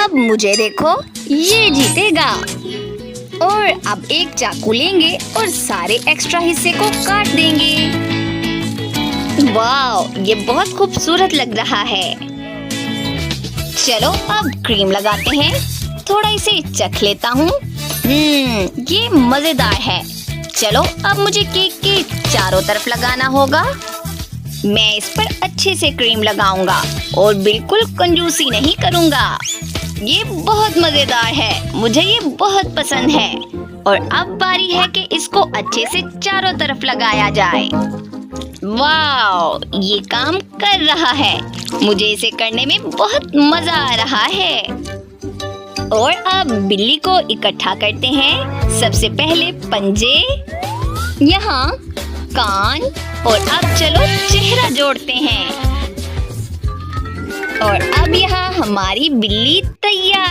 अब मुझे देखो, ये जीतेगा। और अब एक चाकू लेंगे और सारे एक्स्ट्रा हिस्से को काट देंगे। वाह, ये बहुत खूबसूरत लग रहा है। चलो अब क्रीम लगाते हैं। थोड़ा इसे चख लेता हूँ। ये मजेदार है। चलो अब मुझे केक के चारों तरफ लगाना होगा। मैं इस पर अच्छे से क्रीम लगाऊंगा और बिल्कुल कंजूसी नहीं करूंगा। ये बहुत मजेदार है, मुझे ये बहुत पसंद है। और अब बारी है कि इसको अच्छे से चारों तरफ लगाया जाए। वाह, ये काम कर रहा है। मुझे इसे करने में बहुत मजा आ रहा है। और अब बिल्ली को इकट्ठा करते हैं। सबसे पहले पंजे, यहाँ कान, और अब चलो चेहरा जोड़ते हैं। और अब यहाँ हमारी बिल्ली